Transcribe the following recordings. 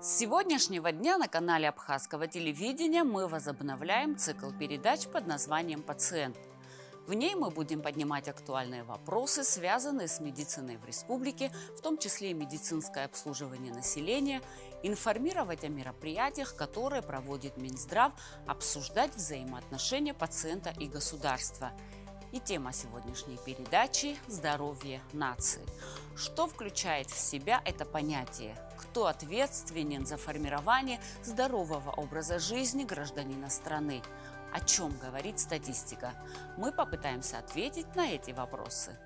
С сегодняшнего дня на канале Абхазского телевидения мы возобновляем цикл передач под названием «Пациент». В ней мы будем поднимать актуальные вопросы, связанные с медициной в республике, в том числе и медицинское обслуживание населения, информировать о мероприятиях, которые проводит Минздрав, обсуждать взаимоотношения пациента и государства. И тема сегодняшней передачи – здоровье нации. Что включает в себя это понятие? Кто ответственен за формирование здорового образа жизни гражданина страны? О чем говорит статистика? Мы попытаемся ответить на эти вопросы.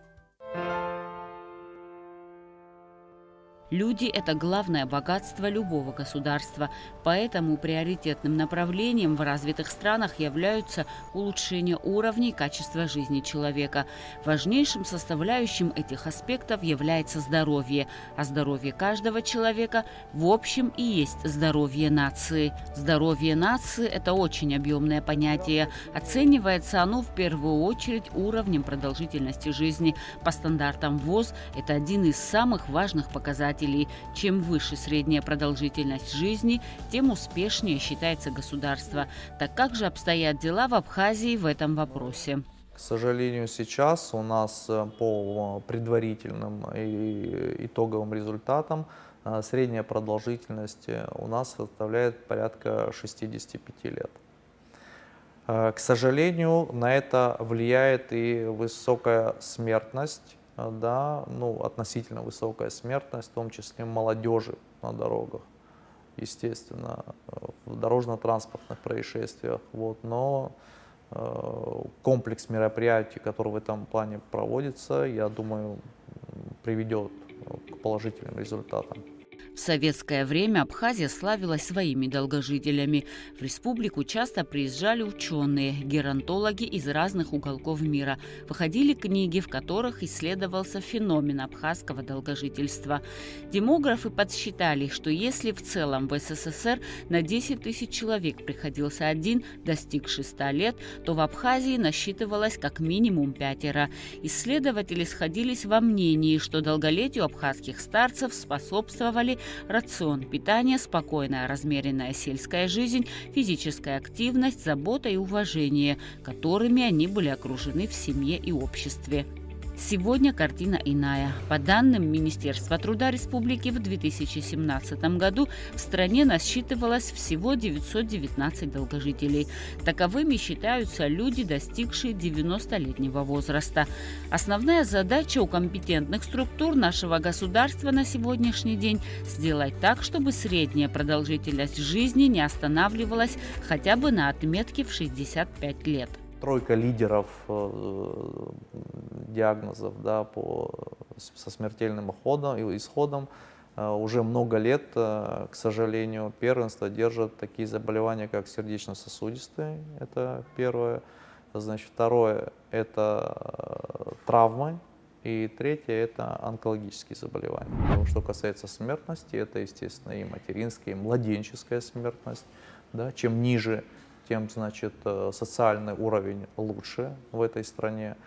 Люди – это главное богатство любого государства, поэтому приоритетным направлением в развитых странах являются улучшение уровня и качества жизни человека. Важнейшим составляющим этих аспектов является здоровье, а здоровье каждого человека в общем и есть здоровье нации. Здоровье нации – это очень объемное понятие. Оценивается оно в первую очередь уровнем продолжительности жизни. По стандартам ВОЗ это один из самых важных показателей. Чем выше средняя продолжительность жизни, тем успешнее считается государство. Так как же обстоят дела в Абхазии в этом вопросе? К сожалению, сейчас у нас по предварительным и итоговым результатам средняя продолжительность у нас составляет порядка 65 лет. К сожалению, на это влияет и высокая смертность, относительно высокая смертность, в том числе молодежи на дорогах, естественно, в дорожно-транспортных происшествиях. Но комплекс мероприятий, который в этом плане проводится, я думаю, приведет к положительным результатам. В советское время Абхазия славилась своими долгожителями. В республику часто приезжали ученые, геронтологи из разных уголков мира. Выходили книги, в которых исследовался феномен абхазского долгожительства. Демографы подсчитали, что если в целом в СССР на 10 тысяч человек приходился один, достигший 100 лет, то в Абхазии насчитывалось как минимум 5. Исследователи сходились во мнении, что долголетию абхазских старцев способствовали рацион питания, спокойная размеренная сельская жизнь, физическая активность, забота и уважение, которыми они были окружены в семье и обществе. Сегодня картина иная. По данным Министерства труда республики, в 2017 году в стране насчитывалось всего 919 долгожителей. Таковыми считаются люди, достигшие 90-летнего возраста. Основная задача у компетентных структур нашего государства на сегодняшний день – сделать так, чтобы средняя продолжительность жизни не останавливалась хотя бы на отметке в 65 лет. Тройка лидеров диагнозов со смертельным исходом уже много лет, к сожалению, первенство держат такие заболевания, как сердечно-сосудистые, это первое. Второе – это травмы. И третье – это онкологические заболевания. Что касается смертности, это, естественно, и материнская, и младенческая смертность. Чем ниже, тем, социальный уровень лучше в этой стране.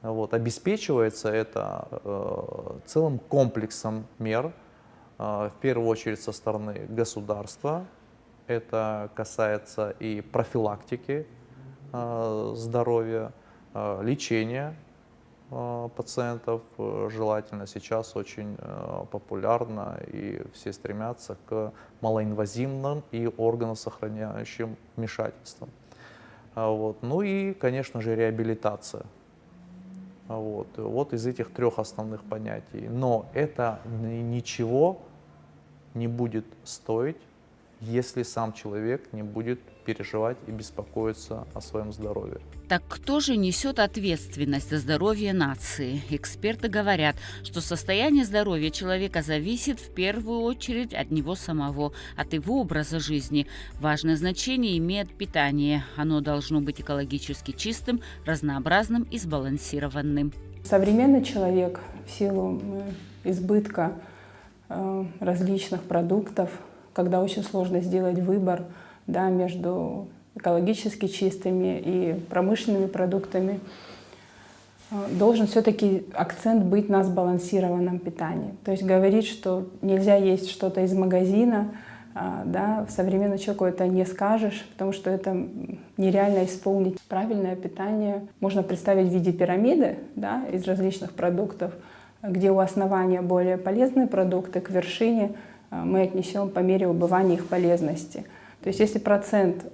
Обеспечивается это целым комплексом мер, в первую очередь со стороны государства. Это касается и профилактики здоровья, лечения пациентов. Желательно сейчас очень популярно, и все стремятся к малоинвазивным и органосохраняющим вмешательствам. И, конечно же, реабилитация. Из этих трех основных понятий. Но это ничего не будет стоить, если сам человек не будет переживать и беспокоиться о своем здоровье. Так кто же несет ответственность за здоровье нации? Эксперты говорят, что состояние здоровья человека зависит в первую очередь от него самого, от его образа жизни. Важное значение имеет питание. Оно должно быть экологически чистым, разнообразным и сбалансированным. Современный человек в силу избытка различных продуктов, когда очень сложно сделать выбор между экологически чистыми и промышленными продуктами, должен все-таки акцент быть на сбалансированном питании. То есть говорить, что нельзя есть что-то из магазина, Да, современному человеку это не скажешь, потому что это нереально исполнить. Правильное питание можно представить в виде пирамиды, да, из различных продуктов, где у основания более полезные продукты, к вершине мы отнесем по мере убывания их полезности. То есть если процент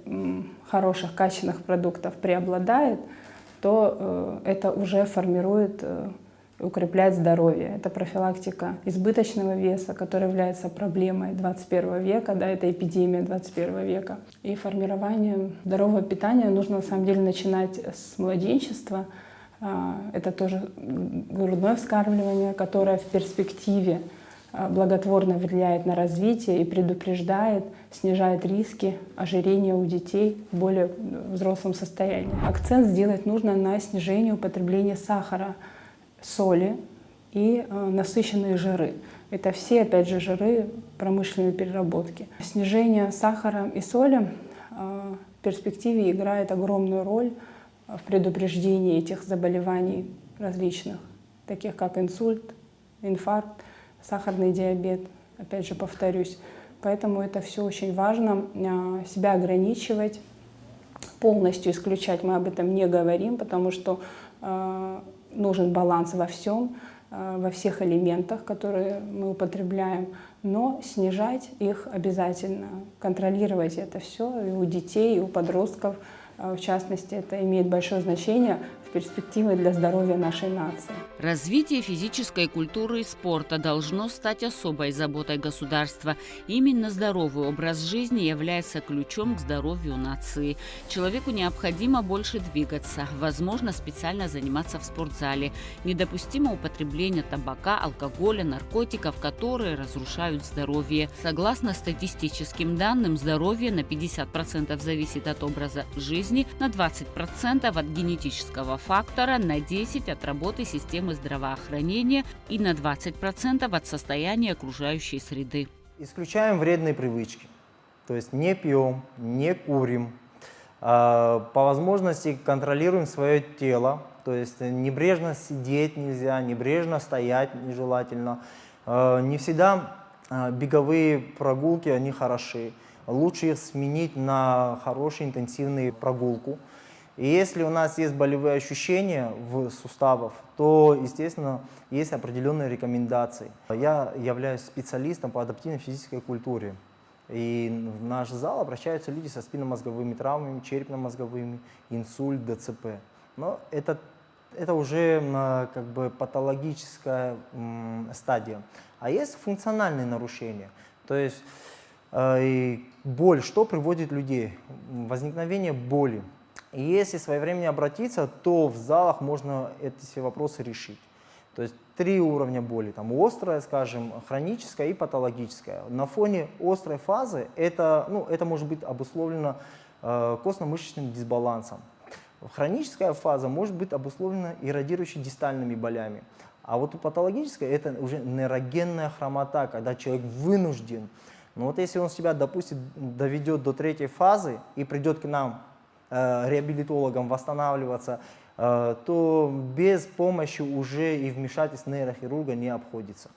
хороших, качественных продуктов преобладает, то это уже формирует и укрепляет здоровье. Это профилактика избыточного веса, которая является проблемой 21 века, да, это эпидемия 21 века. И формирование здорового питания нужно на самом деле начинать с младенчества. Это тоже грудное вскармливание, которое в перспективе благотворно влияет на развитие и предупреждает, снижает риски ожирения у детей в более взрослом состоянии. Акцент сделать нужно на снижении употребления сахара, соли и насыщенные жиры. Это все, опять же, жиры промышленной переработки. Снижение сахара и соли в перспективе играет огромную роль в предупреждении этих заболеваний различных, таких как инсульт, инфаркт, сахарный диабет, опять же повторюсь. Поэтому это все очень важно, себя ограничивать, полностью исключать мы об этом не говорим, потому что нужен баланс во всем, во всех элементах, которые мы употребляем, но снижать их обязательно, контролировать это все и у детей, и у подростков. В частности, это имеет большое значение в перспективе для здоровья нашей нации. Развитие физической культуры и спорта должно стать особой заботой государства. Именно здоровый образ жизни является ключом к здоровью нации. Человеку необходимо больше двигаться, возможно, специально заниматься в спортзале. Недопустимо употребление табака, алкоголя, наркотиков, которые разрушают здоровье. Согласно статистическим данным, здоровье на 50% зависит от образа жизни, на 20% от генетического фактора, на 10% от работы системы здравоохранения и на 20% от состояния окружающей среды. Исключаем вредные привычки, то есть не пьем, не курим, по возможности контролируем свое тело, то есть небрежно сидеть нельзя, небрежно стоять нежелательно, не всегда беговые прогулки, они хороши. Лучше их сменить на хорошую интенсивную прогулку. И если у нас есть болевые ощущения в суставах, то, естественно, есть определенные рекомендации. Я являюсь специалистом по адаптивной физической культуре. И в наш зал обращаются люди со спинномозговыми травмами, черепно-мозговыми, инсульт, ДЦП. Но это уже как бы патологическая стадия. А есть функциональные нарушения. То есть и боль, что приводит людей? Возникновение боли. И если своевременно обратиться, то в залах можно эти все вопросы решить. То есть 3 уровня боли. Там острая, скажем, хроническая и патологическая. На фоне острой фазы это может быть обусловлено костно-мышечным дисбалансом. Хроническая фаза может быть обусловлена иррадирующими дистальными болями. А вот у патологической это уже нейрогенная хромота, когда человек вынужден. Но вот если он себя, допустим, доведет до 3-й фазы и придет к нам, реабилитологам, восстанавливаться, то без помощи уже и вмешательств нейрохирурга не обходится.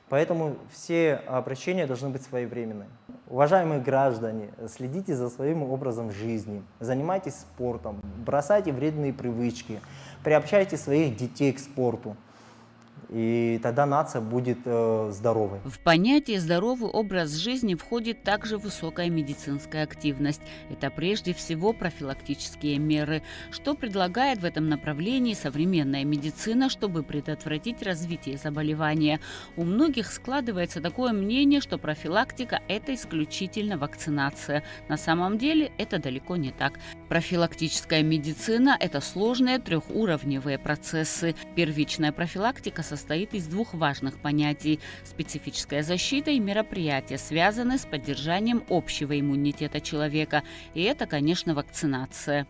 Поэтому все обращения должны быть своевременны. Уважаемые граждане, следите за своим образом жизни, занимайтесь спортом, бросайте вредные привычки, приобщайте своих детей к спорту. И тогда нация будет здоровой. В понятие «здоровый образ жизни» входит также высокая медицинская активность. Это прежде всего профилактические меры. Что предлагает в этом направлении современная медицина, чтобы предотвратить развитие заболевания? У многих складывается такое мнение, что профилактика – это исключительно вакцинация. На самом деле это далеко не так. Профилактическая медицина – это сложные трехуровневые процессы. Первичная профилактика состоит из 2 важных понятий – специфическая защита и мероприятия, связанные с поддержанием общего иммунитета человека. И это, конечно, вакцинация.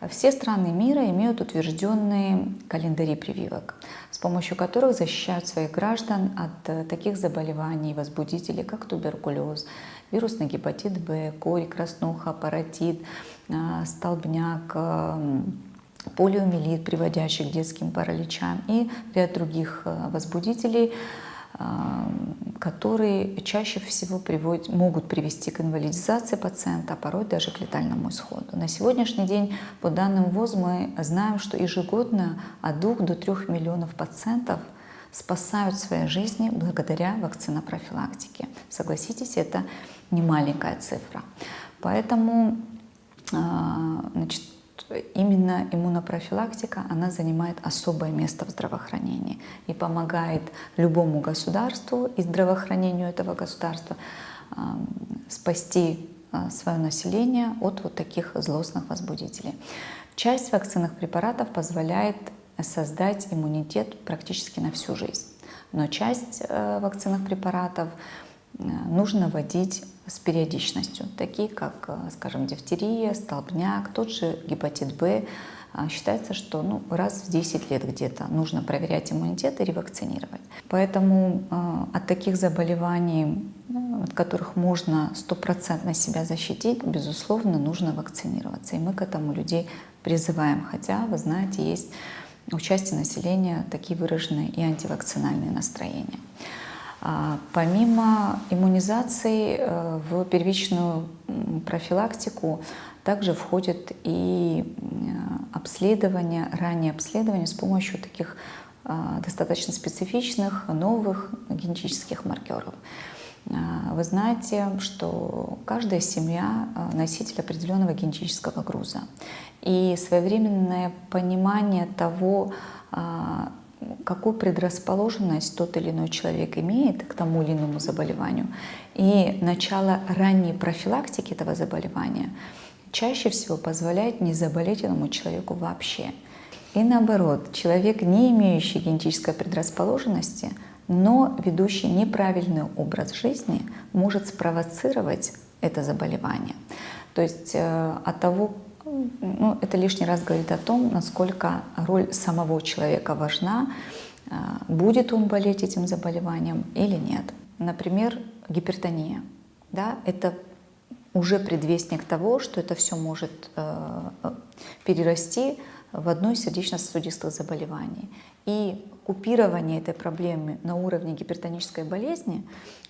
Все страны мира имеют утвержденные календари прививок, с помощью которых защищают своих граждан от таких заболеваний, возбудителей, как туберкулез, вирусный гепатит Б, корь, краснуха, паротит, столбняк, полиомиелит, приводящий к детским параличам, и ряд других возбудителей, которые чаще всего могут привести к инвалидизации пациента, а порой даже к летальному исходу. На сегодняшний день, по данным ВОЗ, мы знаем, что ежегодно от 2 до 3 миллионов пациентов спасают свои жизни благодаря вакцинопрофилактике. Согласитесь, это не маленькая цифра. Поэтому значит, именно иммунопрофилактика, она занимает особое место в здравоохранении и помогает любому государству и здравоохранению этого государства спасти свое население от вот таких злостных возбудителей. Часть вакцинных препаратов позволяет создать иммунитет практически на всю жизнь, но часть вакцинных препаратов нужно вводить с периодичностью, такие как, скажем, дифтерия, столбняк, тот же гепатит Б. Считается, что раз в 10 лет где-то нужно проверять иммунитет и ревакцинировать. Поэтому от таких заболеваний, от которых можно 100% себя защитить, безусловно, нужно вакцинироваться. И мы к этому людей призываем. Хотя, вы знаете, есть у части населения такие выраженные и антивакцинальные настроения. Помимо иммунизации в первичную профилактику также входит и обследование, раннее обследование с помощью таких достаточно специфичных новых генетических маркеров. Вы знаете, что каждая семья носитель определенного генетического груза. И своевременное понимание того, какую предрасположенность тот или иной человек имеет к тому или иному заболеванию, и начало ранней профилактики этого заболевания чаще всего позволяет не заболеть этому человеку вообще. И наоборот, человек, не имеющий генетической предрасположенности, но ведущий неправильный образ жизни, может спровоцировать это заболевание. То есть от того, это лишний раз говорит о том, насколько роль самого человека важна, будет он болеть этим заболеванием или нет. Например, гипертония. Да, это уже предвестник того, что это все может перерасти в одно из сердечно-сосудистых заболеваний. И купирование этой проблемы на уровне гипертонической болезни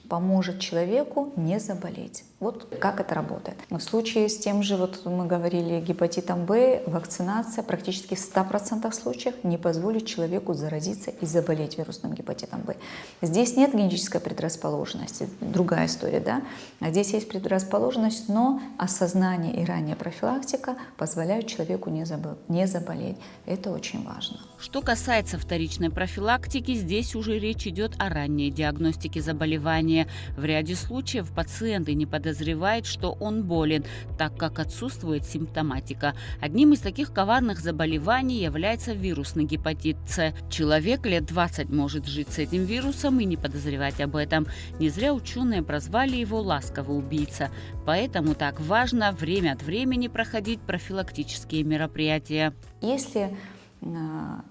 поможет человеку не заболеть. Вот как это работает. В случае с тем же, мы говорили, гепатитом Б, вакцинация практически в 100% случаев не позволит человеку заразиться и заболеть вирусным гепатитом Б. Здесь нет генетической предрасположенности, другая история, да? А здесь есть предрасположенность, но осознание и ранняя профилактика позволяют человеку не заболеть. Это очень важно. Что касается вторичной профилактики, здесь уже речь идет о ранней диагностике заболевания. В ряде случаев пациенты не подозревают, что он болен, так как отсутствует симптоматика. Одним из таких коварных заболеваний является вирусный гепатит С. Человек лет 20 может жить с этим вирусом и не подозревать об этом. Не зря ученые прозвали его «ласковый убийца». Поэтому так важно время от времени проходить профилактические мероприятия. Если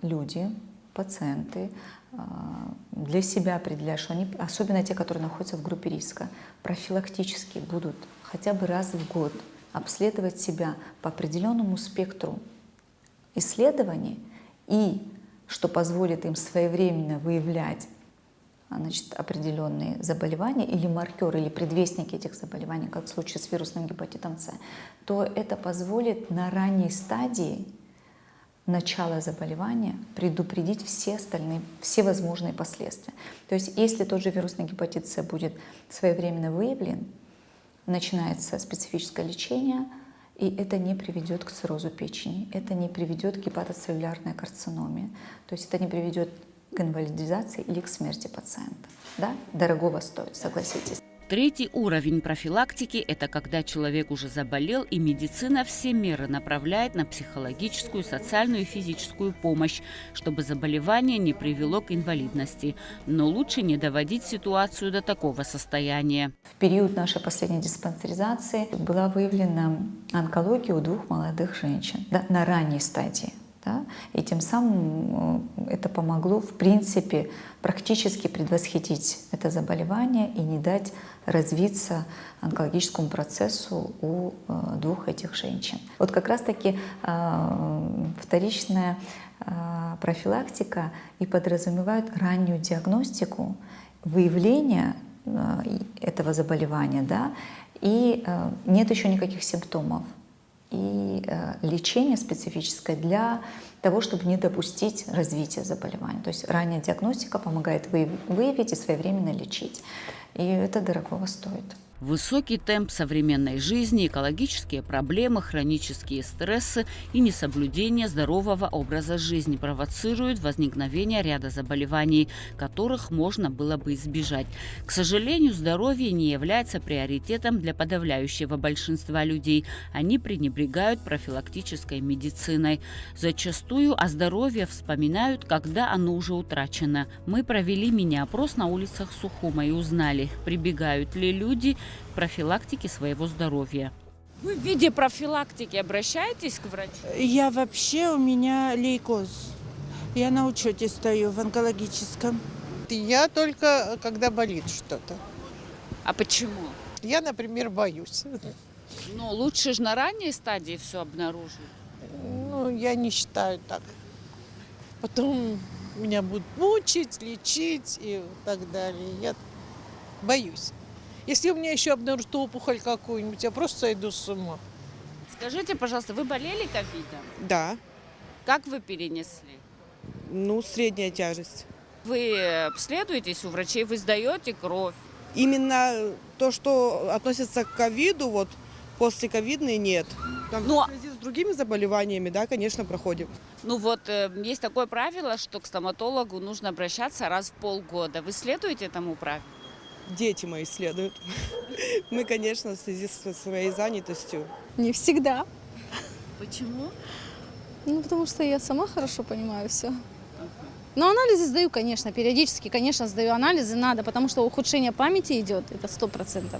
люди, пациенты для себя определяют, что они, особенно те, которые находятся в группе риска, профилактически будут хотя бы раз в год обследовать себя по определенному спектру исследований, и что позволит им своевременно выявлять определенные заболевания или маркеры, или предвестники этих заболеваний, как в случае с вирусным гепатитом С, то это позволит на ранней стадии начала заболевания предупредить все возможные последствия. То есть если тот же вирусный гепатит С будет своевременно выявлен, начинается специфическое лечение, и это не приведет к циррозу печени, это не приведет к гепатоцеллюлярной карциноме, то есть это не приведет к инвалидизации или к смерти пациента. Да? Дорогого стоит, согласитесь. Третий уровень профилактики – это когда человек уже заболел, и медицина все меры направляет на психологическую, социальную и физическую помощь, чтобы заболевание не привело к инвалидности. Но лучше не доводить ситуацию до такого состояния. В период нашей последней диспансеризации была выявлена онкология у 2 молодых женщин на ранней стадии. Да? И тем самым это помогло, в принципе, практически предвосхитить это заболевание и не дать развиться онкологическому процессу у 2 этих женщин. Вот как раз-таки вторичная профилактика и подразумевает раннюю диагностику, выявления этого заболевания, да, и нет еще никаких симптомов. И лечение специфическое для того, чтобы не допустить развития заболевания. То есть ранняя диагностика помогает выявить и своевременно лечить. И это дорогого стоит. Высокий темп современной жизни, экологические проблемы, хронические стрессы и несоблюдение здорового образа жизни провоцируют возникновение ряда заболеваний, которых можно было бы избежать. К сожалению, здоровье не является приоритетом для подавляющего большинства людей. Они пренебрегают профилактической медициной. Зачастую о здоровье вспоминают, когда оно уже утрачено. Мы провели мини-опрос на улицах Сухума и узнали, прибегают ли люди к профилактике своего здоровья. Вы в виде профилактики обращаетесь к врачу? У меня лейкоз. Я на учете стою в онкологическом. Я только когда болит что-то. А почему? Я, например, боюсь. Ну, лучше же на ранней стадии все обнаружить. Ну, я не считаю так. Потом меня будут мучить, лечить и так далее. Я боюсь. Если у меня еще обнаружат опухоль какую-нибудь, я просто сойду с ума. Скажите, пожалуйста, вы болели ковидом? Да, Как вы перенесли? средняя тяжесть. Вы обследуетесь у врачей, вы сдаете кровь? Именно то, что относится к ковиду, вот после ковидной нет. Там Но- в связи с другими заболеваниями, да, конечно, проходим. Ну вот, есть такое правило, что к стоматологу нужно обращаться раз в полгода. Вы следуете этому правилу? Дети мои следуют. Мы, конечно, в связи со своей занятостью. Не всегда. Почему? Ну, потому что я сама хорошо понимаю все. Но анализы сдаю, конечно, периодически, конечно, сдаю анализы, надо, потому что ухудшение памяти идет, это 100%.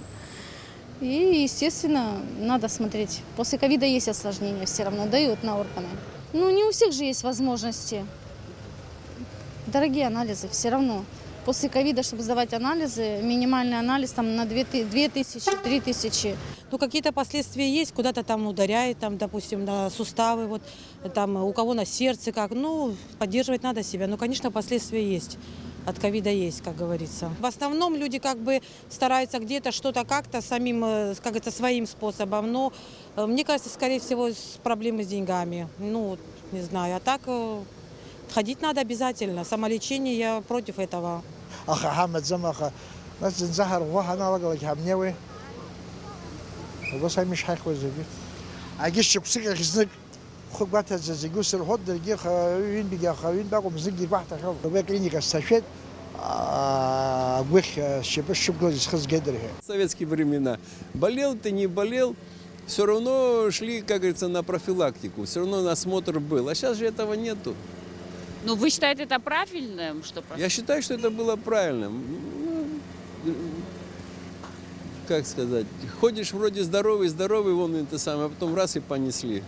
И, естественно, надо смотреть. После ковида есть осложнения, все равно дают на органы. Ну, не у всех же есть возможности. Дорогие анализы, все равно. После ковида, чтобы сдавать анализы, минимальный анализ там на 2000-3000. Ну, какие-то последствия есть, куда-то там ударяет, там, допустим, на суставы, вот, там, у кого на сердце как. Ну, поддерживать надо себя. Ну, конечно, последствия есть. От ковида есть, как говорится. В основном люди как бы стараются где-то что-то как-то самим, как говорится, своим способом. Но мне кажется, скорее всего, проблемы с деньгами. Ну, не знаю. А так ходить надо обязательно. Самолечение, я против этого. Аха Хамед Замаха, нас Захар Вахана лагалак Хамневы. Госай миш хайхвы зиги. Агиш чуксика хизнак хубата зиги сирхот дерги хавин бига хавин багом зиги бахта хав. Бе клиника сташет гвих шипеш шуглоз хз гедре. В советские времена болел ты, не болел, все равно шли, как говорится, на профилактику, все равно на осмотр был. А сейчас же этого нету. Ну, вы считаете это правильным? Что Я считаю, что это было правильным. Ну, как сказать, ходишь вроде здоровый, вон это самое, а потом раз и понесли.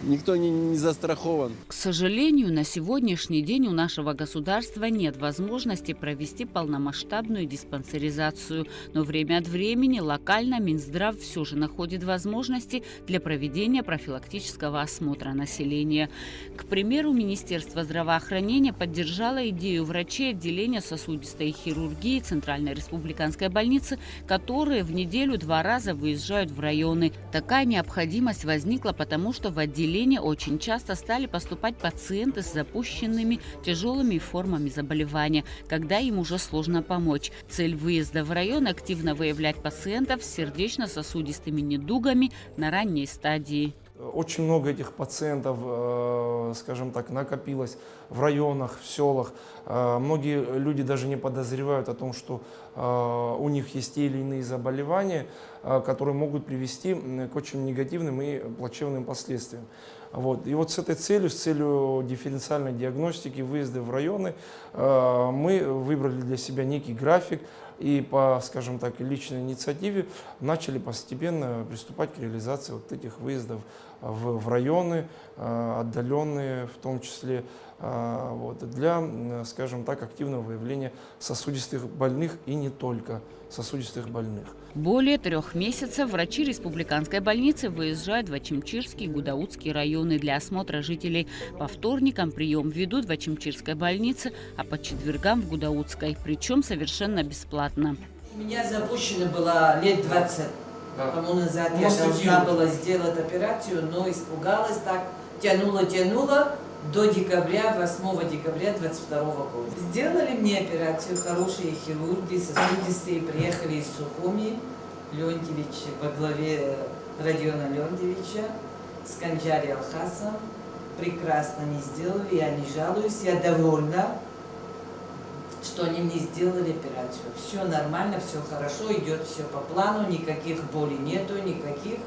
Никто не застрахован. К сожалению, на сегодняшний день у нашего государства нет возможности провести полномасштабную диспансеризацию, но время от времени локально Минздрав все же находит возможности для проведения профилактического осмотра населения. К примеру, Министерство здравоохранения поддержало идею врачей отделения сосудистой хирургии Центральной республиканской больницы, которые в неделю 2 раза выезжают в районы. Такая необходимость возникла потому, что в отделении очень часто стали поступать пациенты с запущенными тяжелыми формами заболевания, когда им уже сложно помочь. Цель выезда в район – активно выявлять пациентов с сердечно-сосудистыми недугами на ранней стадии. Очень много этих пациентов, скажем так, накопилось в районах, в селах. Многие люди даже не подозревают о том, что у них есть те или иные заболевания, которые могут привести к очень негативным и плачевным последствиям. Вот. И вот с этой целью, с целью дифференциальной диагностики, выезда в районы, мы выбрали для себя некий график и по, скажем так, личной инициативе начали постепенно приступать к реализации вот этих выездов в районы, отдаленные, в том числе для, скажем так, активного выявления сосудистых больных и не только сосудистых больных. Более 3 месяцев врачи республиканской больницы выезжают в Ачимчирский и Гудаутский районы для осмотра жителей. По вторникам прием ведут в Ачимчирской больнице, а по четвергам в Гудаутской, причем совершенно бесплатно. У меня запущена была лет 20 тому назад. Я должна была сделать операцию, но испугалась так, тянула до декабря, 8 декабря 22 года. Сделали мне операцию, хорошие хирурги, сосудистые, приехали из Сухуми, Леонтьевич во главе Родиона Леонтьевича, с Канджари Алхасом. Прекрасно не сделали, я не жалуюсь, я довольна, что они мне сделали операцию. Все нормально, все хорошо, идет все по плану, никаких болей нету, никаких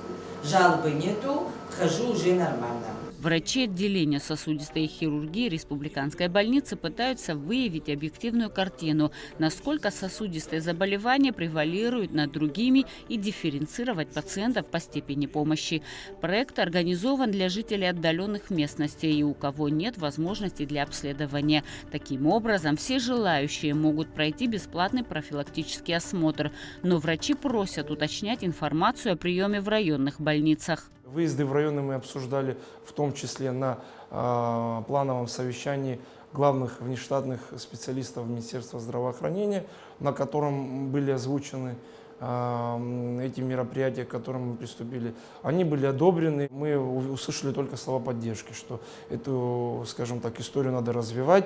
жалобы нету, хожу уже нормально. Врачи отделения сосудистой хирургии республиканской больницы пытаются выявить объективную картину, насколько сосудистые заболевания превалируют над другими и дифференцировать пациентов по степени помощи. Проект организован для жителей отдаленных местностей и у кого нет возможности для обследования. Таким образом, все желающие могут пройти бесплатный профилактический осмотр, но врачи просят уточнять информацию о приеме в районных больницах. Выезды в районы мы обсуждали в том числе на плановом совещании главных внештатных специалистов Министерства здравоохранения, на котором были озвучены эти мероприятия, к которым мы приступили. Они были одобрены. Мы услышали только слова поддержки, что эту, скажем так, историю надо развивать.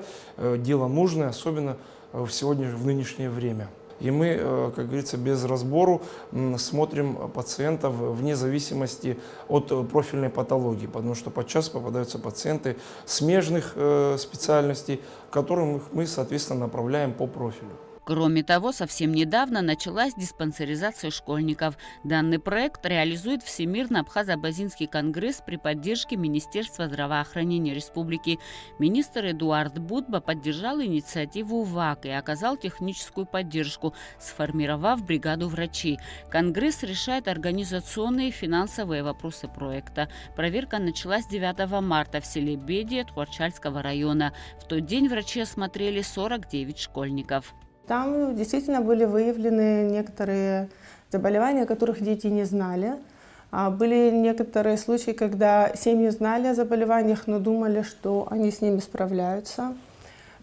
Дело нужное, особенно в нынешнее время. И мы, как говорится, без разбору смотрим пациентов вне зависимости от профильной патологии, потому что подчас попадаются пациенты смежных специальностей, которым мы, соответственно, направляем по профилю. Кроме того, совсем недавно началась диспансеризация школьников. Данный проект реализует Всемирный абхазо-абазинский конгресс при поддержке Министерства здравоохранения республики. Министр Эдуард Будба поддержал инициативу ВАК и оказал техническую поддержку, сформировав бригаду врачей. Конгресс решает организационные и финансовые вопросы проекта. Проверка началась 9 марта в селе Бедия Тхуарчальского района. В тот день врачи осмотрели 49 школьников. Там действительно были выявлены некоторые заболевания, о которых дети не знали. Были некоторые случаи, когда семьи знали о заболеваниях, но думали, что они с ними справляются.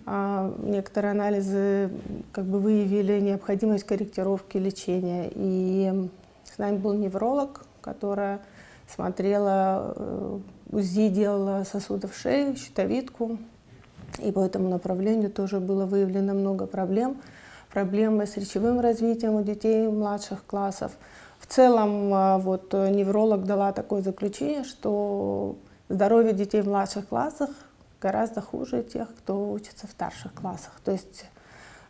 Некоторые анализы выявили необходимость корректировки лечения. И с нами был невролог, которая смотрела УЗИ, делала сосудов шеи, щитовидку. И по этому направлению тоже было выявлено много проблем. Проблемы с речевым развитием у детей младших классов. В целом, невролог дала такое заключение, что здоровье детей в младших классах гораздо хуже тех, кто учится в старших классах. То есть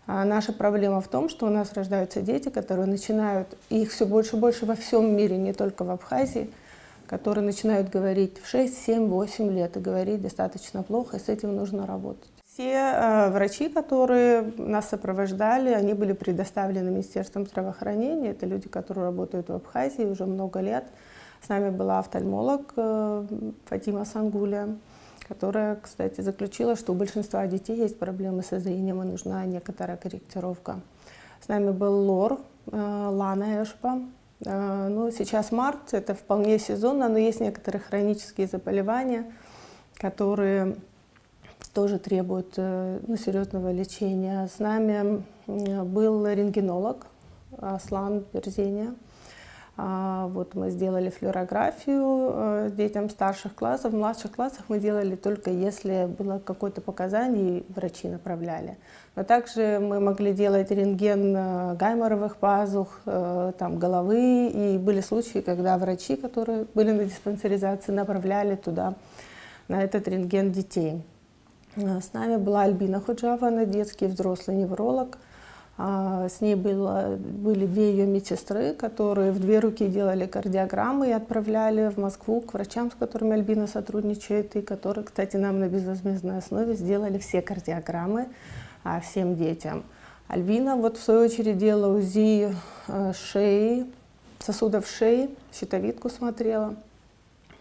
наша проблема в том, что у нас рождаются дети, которые начинают, и их все больше и больше во всем мире, не только в Абхазии, которые начинают говорить в 6, 7, 8 лет и говорить достаточно плохо, и с этим нужно работать. Все врачи, которые нас сопровождали, они были предоставлены Министерством здравоохранения. Это люди, которые работают в Абхазии уже много лет. С нами была офтальмолог Фатима Сангуля, которая, кстати, заключила, что у большинства детей есть проблемы со зрением и нужна некоторая корректировка. С нами был лор Лана Эшпа. Сейчас март, это вполне сезонно, но есть некоторые хронические заболевания, которые тоже требуют серьезного лечения. С нами был рентгенолог Аслан Берзения. Мы сделали флюорографию детям старших классов. В младших классах мы делали только если было какое-то показание, и врачи направляли. Но также мы могли делать рентген гайморовых пазух, головы. И были случаи, когда врачи, которые были на диспансеризации, направляли туда, на этот рентген детей. С нами была Альбина Худжава, она детский и взрослый невролог. С ней были 2 ее медсестры, которые в 2 руки делали кардиограммы и отправляли в Москву к врачам, с которыми Альбина сотрудничает, и которые, кстати, нам на безвозмездной основе сделали все кардиограммы всем детям. Альбина, в свою очередь, делала УЗИ шеи, сосудов шеи, щитовидку смотрела.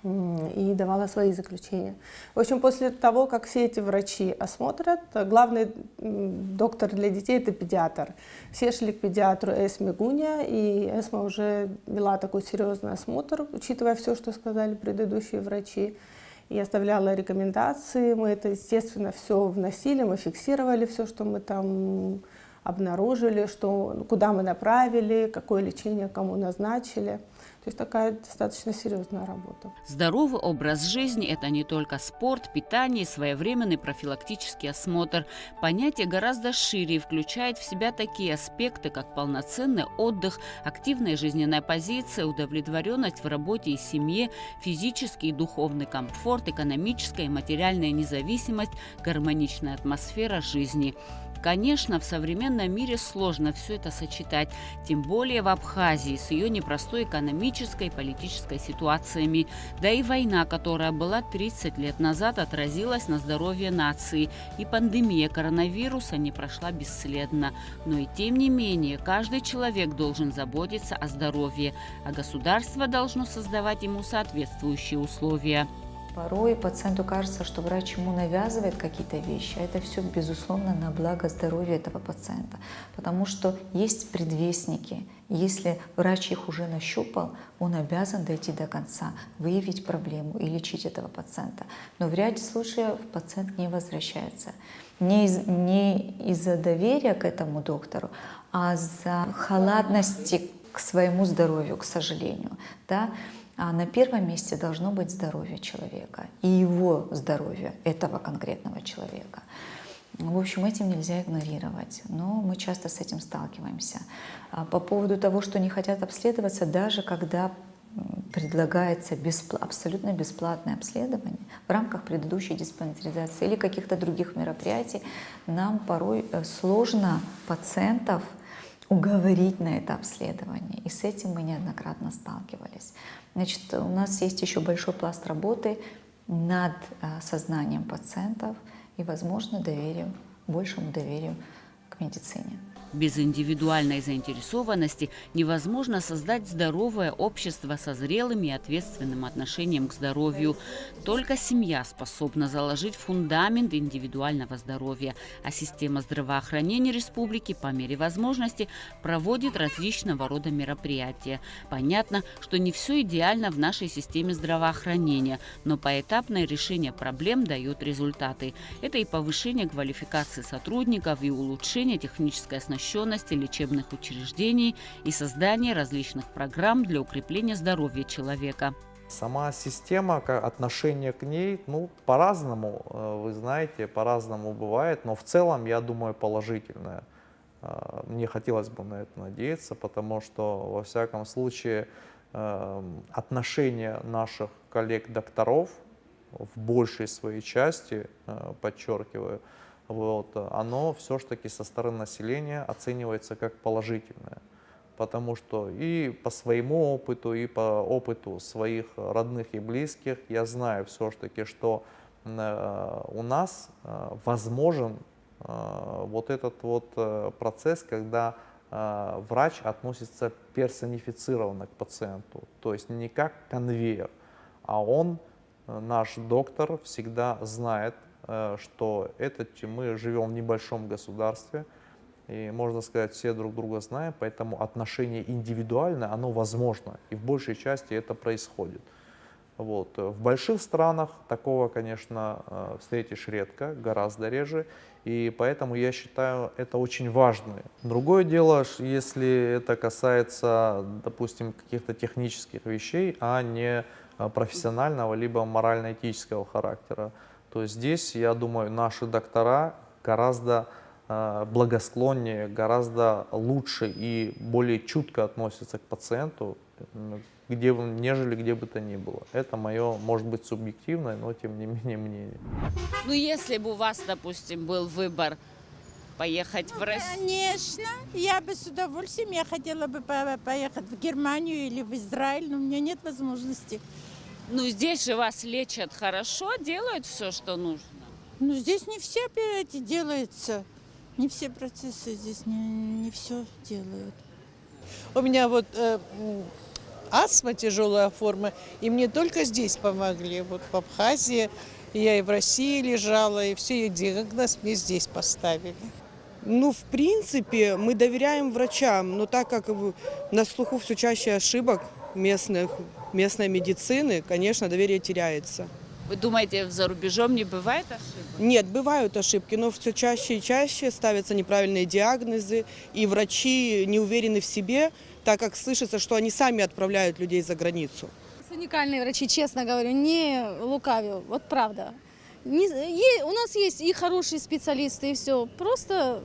и давала свои заключения. В общем, после того, как все эти врачи осмотрят, главный доктор для детей — это педиатр. Все шли к педиатру Эсме Гуня, и Эсма уже вела такой серьезный осмотр, учитывая все, что сказали предыдущие врачи, и оставляла рекомендации. Мы это, естественно, все вносили, мы фиксировали все, что мы там обнаружили, куда мы направили, какое лечение кому назначили. То есть такая достаточно серьезная работа. Здоровый образ жизни – это не только спорт, питание и своевременный профилактический осмотр. Понятие гораздо шире и включает в себя такие аспекты, как полноценный отдых, активная жизненная позиция, удовлетворенность в работе и семье, физический и духовный комфорт, экономическая и материальная независимость, гармоничная атмосфера жизни. Конечно, в современном мире сложно все это сочетать, тем более в Абхазии с ее непростой экономической и политической ситуациями. Да и война, которая была 30 лет назад, отразилась на здоровье нации, и пандемия коронавируса не прошла бесследно. Но и тем не менее, каждый человек должен заботиться о здоровье, а государство должно создавать ему соответствующие условия. Порой пациенту кажется, что врач ему навязывает какие-то вещи, а это все, безусловно, на благо здоровья этого пациента. Потому что есть предвестники. Если врач их уже нащупал, он обязан дойти до конца, выявить проблему и лечить этого пациента. Но в ряде случаев пациент не возвращается. Не из-за доверия к этому доктору, а из-за халатности к своему здоровью, к сожалению. Да? А на первом месте должно быть здоровье человека и его здоровье, этого конкретного человека. В общем, этим нельзя игнорировать, но мы часто с этим сталкиваемся. По поводу того, что не хотят обследоваться, даже когда предлагается абсолютно бесплатное обследование в рамках предыдущей диспансеризации или каких-то других мероприятий, нам порой сложно пациентов уговорить на это обследование. И с этим мы неоднократно сталкивались. Значит, у нас есть еще большой пласт работы над сознанием пациентов и, возможно, большему доверию к медицине. Без индивидуальной заинтересованности невозможно создать здоровое общество со зрелым и ответственным отношением к здоровью. Только семья способна заложить фундамент индивидуального здоровья, а система здравоохранения республики по мере возможности проводит различного рода мероприятия. Понятно, что не все идеально в нашей системе здравоохранения, но поэтапное решение проблем дает результаты. Это и повышение квалификации сотрудников, и улучшение технической оснащенности лечебных учреждений, и создание различных программ для укрепления здоровья человека. Сама система, отношение к ней, по-разному, вы знаете, по-разному бывает, но в целом, я думаю, положительное. Мне хотелось бы на это надеяться, потому что, во всяком случае, отношение наших коллег-докторов в большей своей части, подчеркиваю, оно все-таки со стороны населения оценивается как положительное. Потому что и по своему опыту, и по опыту своих родных и близких я знаю все-таки, что у нас возможен этот процесс, когда врач относится персонифицированно к пациенту, то есть не как конвейер, а наш доктор, всегда знает, что мы живем в небольшом государстве, и, можно сказать, все друг друга знаем, поэтому отношение индивидуальное, оно возможно, и в большей части это происходит. В больших странах такого, конечно, встретишь редко, гораздо реже, и поэтому я считаю это очень важно. Другое дело, если это касается, допустим, каких-то технических вещей, а не профессионального либо морально-этического характера, то здесь, я думаю, наши доктора гораздо благосклоннее, гораздо лучше и более чутко относятся к пациенту, нежели где бы то ни было. Это мое, может быть, субъективное, но тем не менее мнение. Если бы у вас, допустим, был выбор поехать в Россию? Конечно, я бы с удовольствием, я хотела бы поехать в Германию или в Израиль, но у меня нет возможности. Здесь же вас лечат хорошо, делают все, что нужно. Здесь не все операции делаются, не все процессы здесь не все делают. У меня астма, тяжелая форма, и мне только здесь помогли. Вот в Абхазии, я и в России лежала, и все диагноз мне здесь поставили. Ну, в принципе, мы доверяем врачам, но так как на слуху все чаще ошибок местной медицины, конечно, доверие теряется. Вы думаете, за рубежом не бывает ошибок? Нет, бывают ошибки, но все чаще и чаще ставятся неправильные диагнозы, и врачи не уверены в себе, так как слышится, что они сами отправляют людей за границу. Уникальные врачи, честно говорю, не лукавил, вот правда. У нас есть и хорошие специалисты, и все. Просто,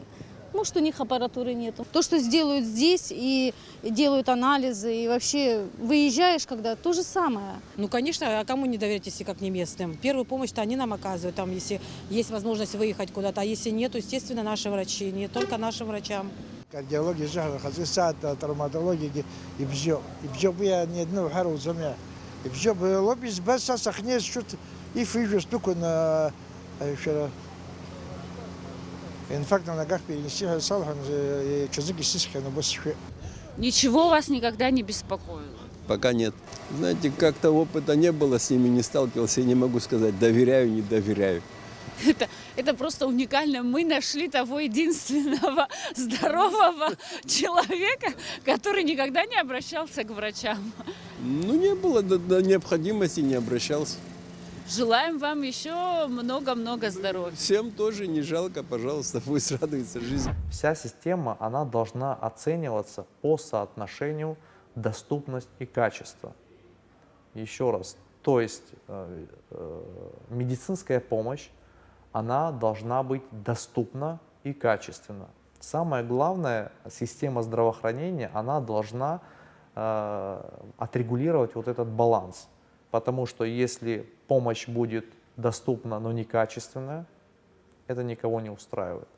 может, у них аппаратуры нету. То, что сделают здесь, и делают анализы, и вообще выезжаешь, когда то же самое. Ну, конечно, а кому не доверять, если как не местным? Первую помощь-то они нам оказывают, там, если есть возможность выехать куда-то. А если нет, то, естественно, наши врачи, не только нашим врачам. Кардиология, травматология, и бжё я не одну хару замя. И бжё лобис без сахнес что-то. И фижу штуку на инфаркт на ногах перенести салхан чазыки сиськи на боссе. Ничего вас никогда не беспокоило? Пока нет. Знаете, как-то опыта не было, с ними не сталкивался, я не могу сказать, доверяю, не доверяю. Это просто уникально. Мы нашли того единственного здорового человека, который никогда не обращался к врачам. Ну, не было до необходимости, не обращался. Желаем вам еще много-много здоровья. Всем тоже не жалко, пожалуйста, пусть радуется жизнь. Вся система, она должна оцениваться по соотношению доступность и качество. Еще раз, то есть медицинская помощь, она должна быть доступна и качественна. Самое главное, система здравоохранения, она должна отрегулировать вот этот баланс. Потому что если помощь будет доступна, но некачественная, это никого не устраивает.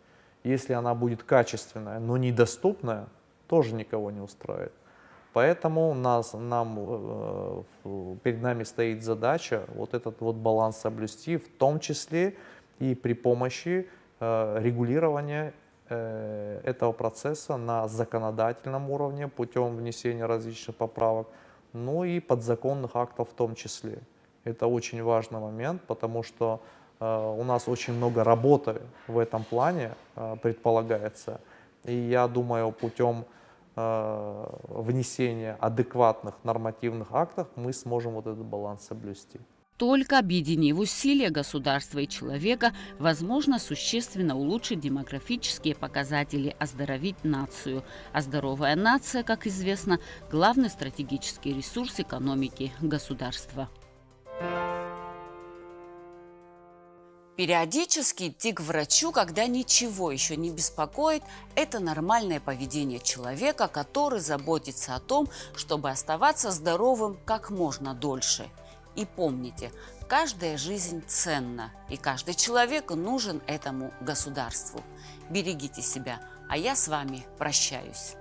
Если она будет качественная, но недоступная, тоже никого не устраивает. Поэтому перед нами стоит задача вот этот вот баланс соблюсти, в том числе и при помощи регулирования этого процесса на законодательном уровне путем внесения различных поправок, ну и подзаконных актов в том числе. Это очень важный момент, потому что у нас очень много работы в этом плане предполагается. И я думаю, путем внесения адекватных нормативных актов мы сможем вот этот баланс соблюсти. Только объединив усилия государства и человека, возможно существенно улучшить демографические показатели, оздоровить нацию. А здоровая нация, как известно, главный стратегический ресурс экономики государства. Периодически идти к врачу, когда ничего еще не беспокоит, это нормальное поведение человека, который заботится о том, чтобы оставаться здоровым как можно дольше. И помните, каждая жизнь ценна, и каждый человек нужен этому государству. Берегите себя, а я с вами прощаюсь.